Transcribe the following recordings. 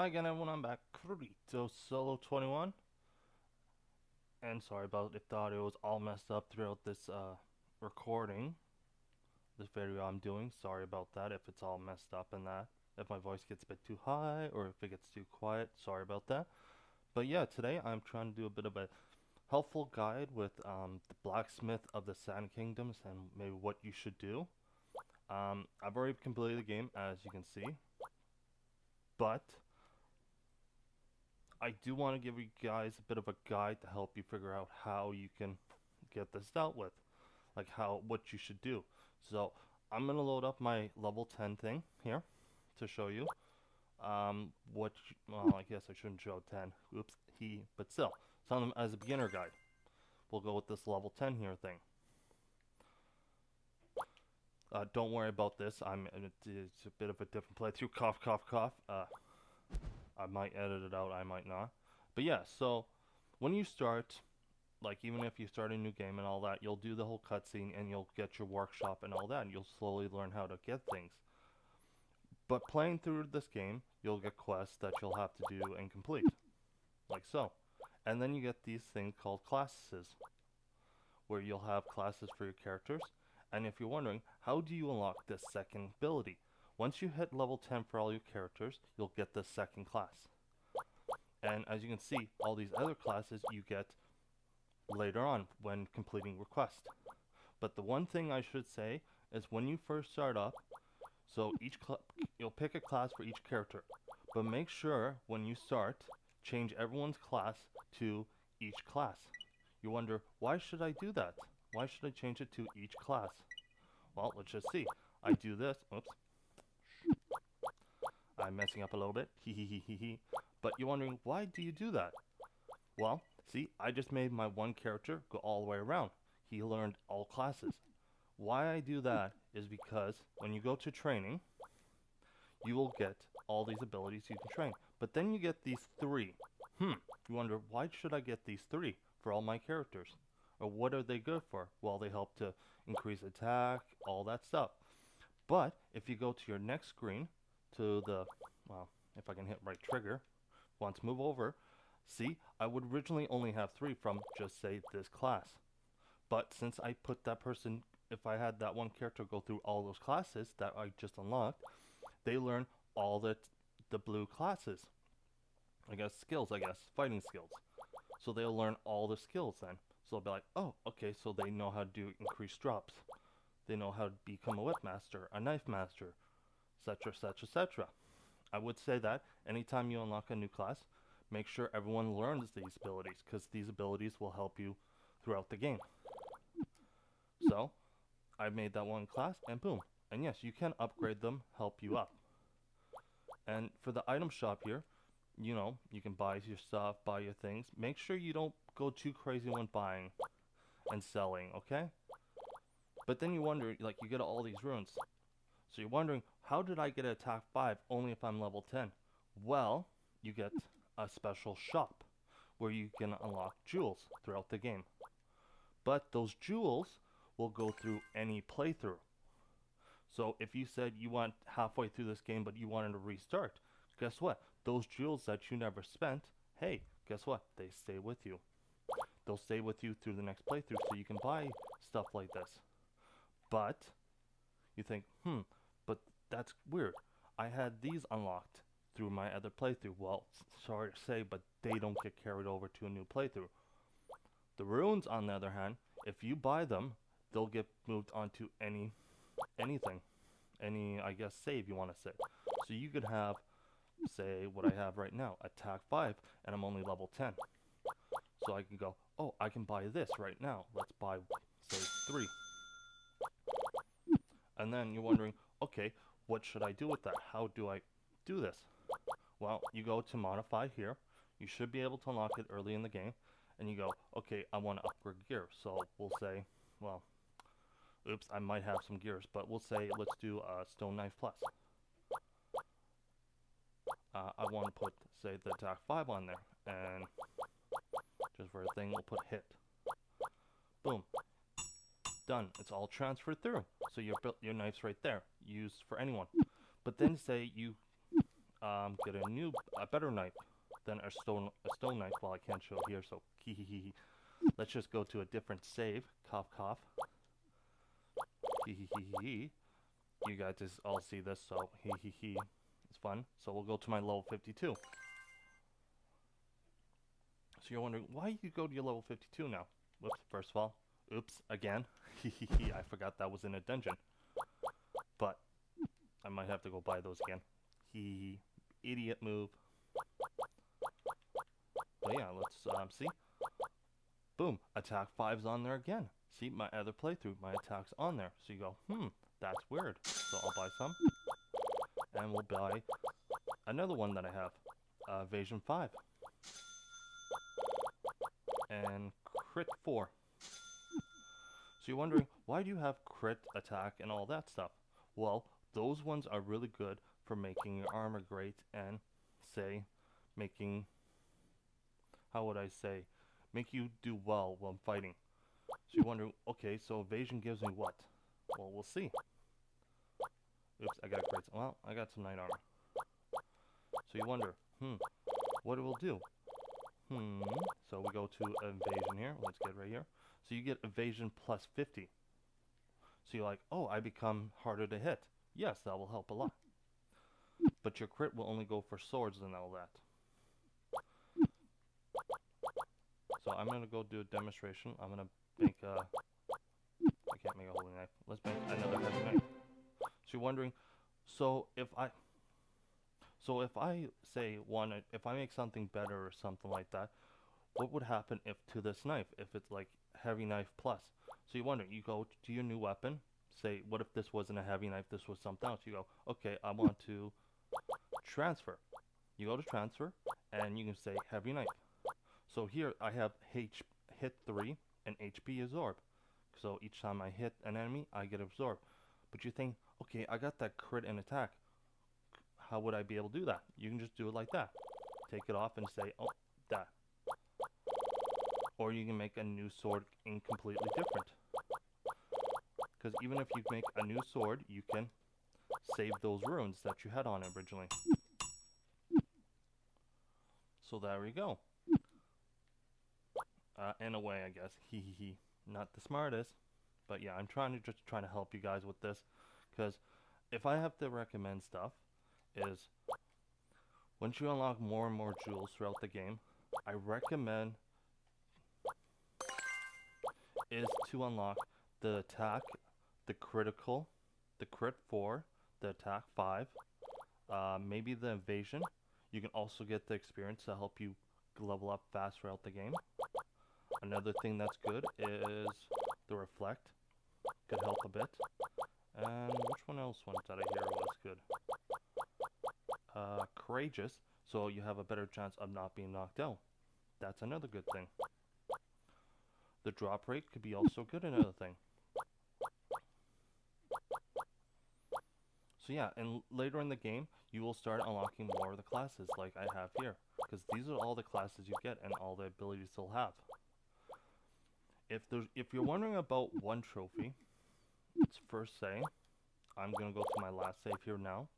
Hi again everyone, I'm back. Krito Solo 21. And sorry about if the audio was all messed up throughout this recording. This video I'm doing. Sorry about that if it's all messed up and that. If my voice gets a bit too high or if it gets too quiet, sorry about that. But yeah, today I'm trying to do a bit of a helpful guide with the Blacksmith of the Sand Kingdoms and maybe what you should do. I've already completed the game as you can see. But I do want to give you guys a bit of a guide to help you figure out how you can get this dealt with, like what you should do. So I'm gonna load up my level 10 thing here to show you. Well, I guess I shouldn't show 10. Oops, but still, some as a beginner guide. We'll go with this level 10 here thing. Don't worry about this. It's a bit of a different playthrough. Cough, cough, cough. I might edit it out, I might not. But yeah, so when you start, like even if you start a new game and all that, you'll do the whole cutscene and you'll get your workshop and all that, and you'll slowly learn how to get things. But playing through this game, you'll get quests that you'll have to do and complete, like so. And then you get these things called classes, where you'll have classes for your characters. And if you're wondering, how do you unlock this second ability? Once you hit level 10 for all your characters, you'll get the second class. And as you can see, all these other classes you get later on when completing requests. But the one thing I should say is when you first start up, so you'll pick a class for each character. But make sure when you start, change everyone's class to each class. You wonder, why should I do that? Why should I change it to each class? Well, let's just see. I do this. Oops. I'm messing up a little bit. Hee. But you're wondering, why do you do that? Well, see, I just made my one character go all the way around. He learned all classes. Why I do that is because when you go to training, you will get all these abilities you can train. But then you get these three. You wonder, why should I get these three for all my characters? Or what are they good for? Well, they help to increase attack, all that stuff. But if you go to your next screen, to the, well, if I can hit right trigger, once move over, see, I would originally only have three from, just say, this class. But since I put that person, if I had that one character go through all those classes that I just unlocked, they learn all the blue classes. Fighting skills. So they'll learn all the skills then. So they'll be like, oh, okay, so they know how to do increased drops. They know how to become a whip master, a knife master, etc, etc, etc. I would say that anytime you unlock a new class, make sure everyone learns these abilities, because these abilities will help you throughout the game. So, I made that one class, and boom. And yes, you can upgrade them, help you up. And for the item shop here, you know, you can buy your stuff, buy your things. Make sure you don't go too crazy when buying and selling, okay? But then you wonder, like, you get all these runes. So you're wondering, how did I get attack 5 only if I'm level 10? Well, you get a special shop where you can unlock jewels throughout the game. But those jewels will go through any playthrough. So if you said you went halfway through this game but you wanted to restart, guess what? Those jewels that you never spent, hey, guess what? They stay with you. They'll stay with you through the next playthrough so you can buy stuff like this. But you think, but that's weird. I had these unlocked through my other playthrough. Well, sorry to say, but they don't get carried over to a new playthrough. The runes, on the other hand, if you buy them, they'll get moved onto anything. Any, I guess, save you want to say. So you could have, say, what I have right now, attack 5, and I'm only level 10. So I can go, oh, I can buy this right now. Let's buy, say, 3. And then you're wondering, okay, what should I do with that? How do I do this? Well, you go to modify here. You should be able to unlock it early in the game. And you go, okay, I want to upgrade gear. So we'll say, well, oops, I might have some gears. But we'll say, let's do Stone Knife Plus. I want to put, say, the attack 5 on there. And just for a thing, we'll put hit. Boom. Done. It's all transferred through. So your knife's right there, used for anyone. But then say you get a better knife than a stone knife. Well, I can't show it here, so hee. Let's just go to a different save. Cough, cough. Hee. You guys just all see this, so hee. It's fun. So we'll go to my level 52. So you're wondering, why you go to your level 52 now? Whoops, first of all, oops, again. I forgot that was in a dungeon. But I might have to go buy those again. Idiot move. But yeah, let's see. Boom, attack 5's on there again. See, my other playthrough, my attack's on there. So you go, that's weird. So I'll buy some. And we'll buy another one that I have. Evasion 5. And crit 4. So you're wondering, why do you have crit, attack, and all that stuff? Well, those ones are really good for making your armor great and, say, making, how would I say, make you do well while fighting. So you're wondering, okay, so evasion gives me what? Well, we'll see. Oops, I got crits. Well, I got some knight armor. So you wonder, what it will do? So we go to evasion here. Let's get right here. So you get evasion plus 50. So you're like, oh, I become harder to hit. Yes, that will help a lot. But your crit will only go for swords and all that. So I'm going to go do a demonstration. I'm going to make a... I can't make a holy knife. Let's make another heavy knife. So you're wondering, so if I say if I make something better or something like that, what would happen if to this knife, if it's like heavy knife plus? So you wonder, you go to your new weapon, say, what if this wasn't a heavy knife, this was something else? You go, okay, I want to transfer. You go to transfer, and you can say heavy knife. So here I have hit 3 and HP absorb. So each time I hit an enemy, I get absorbed. But you think, okay, I got that crit and attack. How would I be able to do that? You can just do it like that. Take it off and say, oh, that. Or you can make a new sword completely different. Because even if you make a new sword, you can save those runes that you had on it originally. So there we go. In a way, I guess. Not the smartest. But yeah, I'm trying to help you guys with this. Because if I have to recommend stuff, is once you unlock more and more jewels throughout the game, I recommend is to unlock the attack, the critical, the crit 4, the attack 5, maybe the evasion. You can also get the experience to help you level up fast throughout the game. Another thing that's good is the reflect. Could help a bit. And which one else did I hear was good? Courageous, so you have a better chance of not being knocked out. That's another good thing. The drop rate could be also good, another thing. So yeah, and later in the game, you will start unlocking more of the classes like I have here. Because these are all the classes you get and all the abilities they'll have. If you're wondering about one trophy, let's first say, I'm going to go to my last save here now.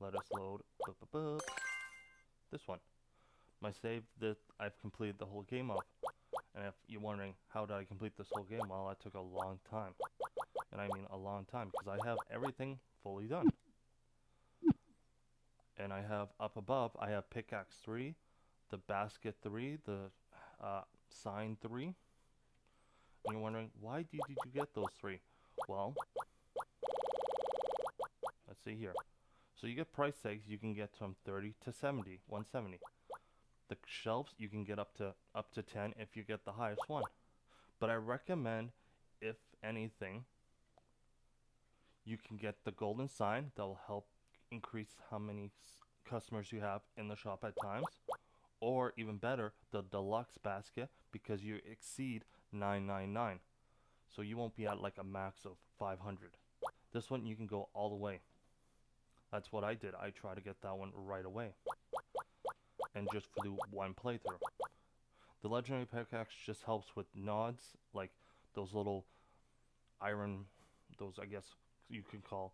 Let us load this one. My save that I've completed the whole game of. And if you're wondering, how did I complete this whole game? Well, that took a long time. And I mean a long time, because I have everything fully done. And I have up above, I have pickaxe 3, the basket 3, the sign 3. And you're wondering, why did you get those 3? Well, let's see here. So you get price tags, you can get from 30 to 70, 170. The shelves, you can get up to 10 if you get the highest one. But I recommend, if anything, you can get the golden sign. That will help increase how many customers you have in the shop at times. Or even better, the deluxe basket, because you exceed 999. So you won't be at like a max of 500. This one you can go all the way. That's what I did. I tried to get that one right away. And just for the one playthrough. The legendary pickaxe just helps with nods, like those little iron, those I guess you could call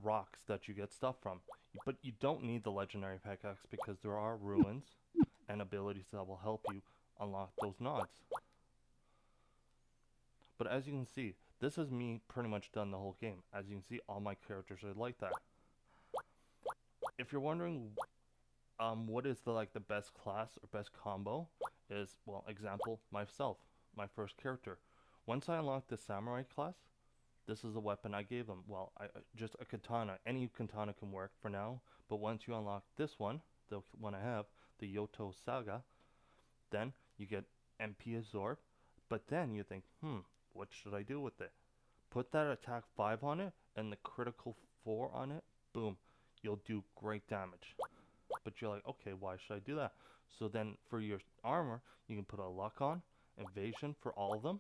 rocks that you get stuff from. But you don't need the legendary pickaxe because there are ruins and abilities that will help you unlock those nods. But as you can see, this is me pretty much done the whole game. As you can see, all my characters are like that. If you're wondering what is the best class or best combo, is, well, example, myself, my first character. Once I unlocked the samurai class, this is the weapon I gave them. Well, just a katana. Any katana can work for now, but once you unlock this one, the one I have, the Yoto Saga, then you get MP Absorb, but then you think, what should I do with it? Put that attack 5 on it, and the critical 4 on it, boom, you'll do great damage. But you're like, okay, why should I do that? So then for your armor, you can put a luck on, evasion for all of them.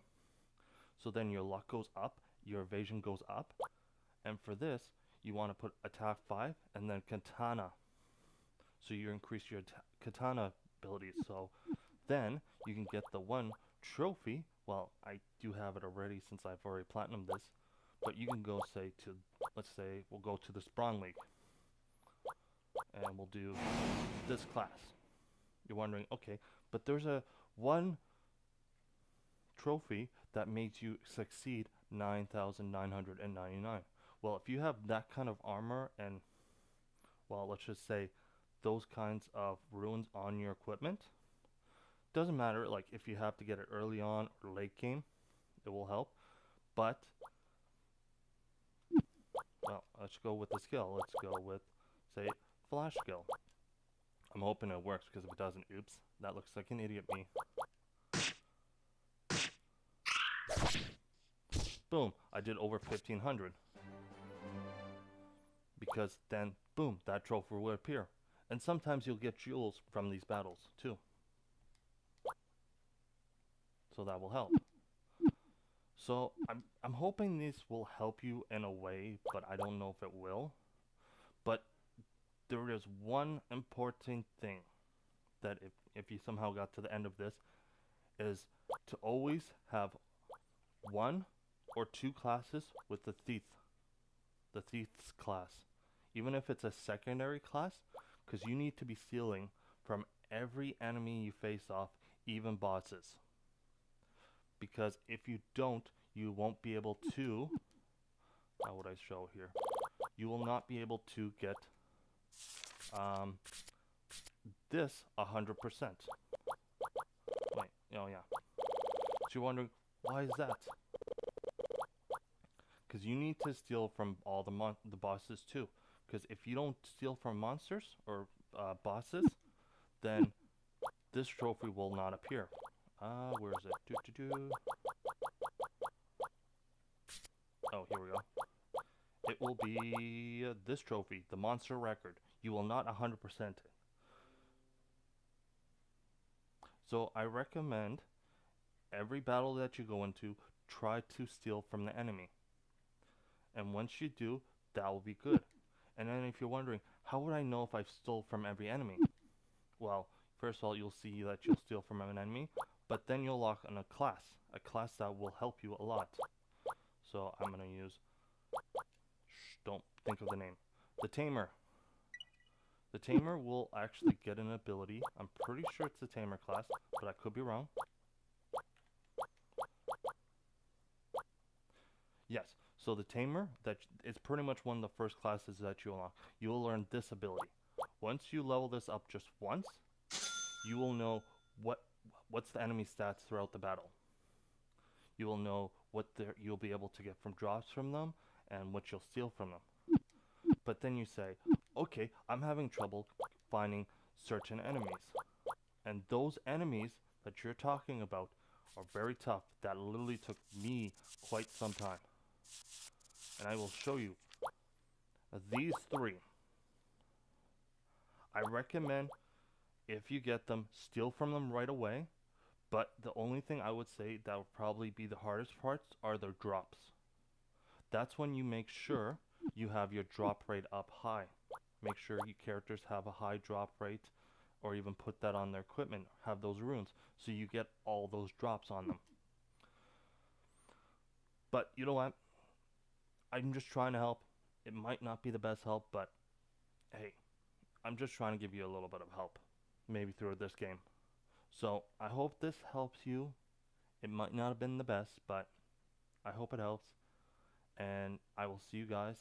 So then your luck goes up, your evasion goes up. And for this, you want to put attack 5 and then katana. So you increase your katana abilities. So then you can get the one trophy. Well, I do have it already since I've already platinumed this. But you can go say to, let's say, we'll go to this Brawn League. And we'll do this class. You're wondering, okay, but there's a one trophy that makes you succeed 9,999. Well, if you have that kind of armor and, well, let's just say those kinds of runes on your equipment, doesn't matter, like, if you have to get it early on or late game, it will help. But, well, let's go with the skill. Let's go with, say, flash skill. I'm hoping it works, because if it doesn't, oops, that looks like an idiot me. Boom, I did over 1,500. Because then, boom, that trophy will appear. And sometimes you'll get jewels from these battles, too. So that will help. So, I'm hoping this will help you in a way, but I don't know if it will. But there is one important thing that if you somehow got to the end of this, is to always have 1 or 2 classes with the thief's class. Even if it's a secondary class, because you need to be stealing from every enemy you face off, even bosses. Because if you don't, you won't be able to, how would I show here? You will not be able to get this 100%. Wait, oh yeah. So you're wondering, why is that? Because you need to steal from all the bosses too. Because if you don't steal from monsters or bosses, then this trophy will not appear. Where is it? Oh, here we go. It will be this trophy, the monster record. You will not 100% it. So I recommend every battle that you go into, try to steal from the enemy. And once you do, that will be good. And then if you're wondering, how would I know if I've stole from every enemy? Well, first of all, you'll see that you'll steal from an enemy, but then you'll lock on a class that will help you a lot. So I'm going to use, don't think of the name, the Tamer. The Tamer will actually get an ability. I'm pretty sure it's the Tamer class, but I could be wrong. Yes, so the Tamer, it's pretty much one of the first classes that you unlock. You will learn this ability. Once you level this up just once, you will know what's the enemy stats throughout the battle. You will know what you'll be able to get from drops from them and what you'll steal from them. But then you say, okay, I'm having trouble finding certain enemies. And those enemies that you're talking about are very tough. That literally took me quite some time. And I will show you these 3. I recommend, if you get them, steal from them right away. But the only thing I would say that would probably be the hardest parts are their drops. That's when you make sure you have your drop rate up high. Make sure your characters have a high drop rate, or even put that on their equipment, have those runes, so you get all those drops on them. But you know what? I'm just trying to help. It might not be the best help, but hey, I'm just trying to give you a little bit of help, maybe through this game. So I hope this helps you. It might not have been the best, but I hope it helps. And I will see you guys